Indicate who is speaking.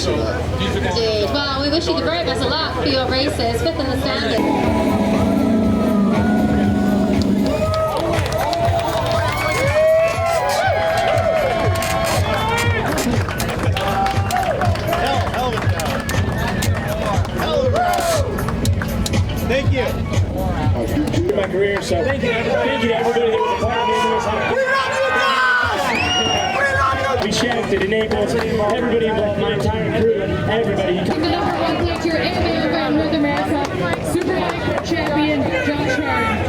Speaker 1: see that.
Speaker 2: Indeed. Well, we wish you the very best of luck for your races, 5th in the standings.
Speaker 3: Thank you. My career, so thank you to everybody that was a part of it. We shanked it in Naples. Everybody involved, my entire crew, everybody.
Speaker 4: The number 1 collector and the North America Superbike champion, Josh Hart.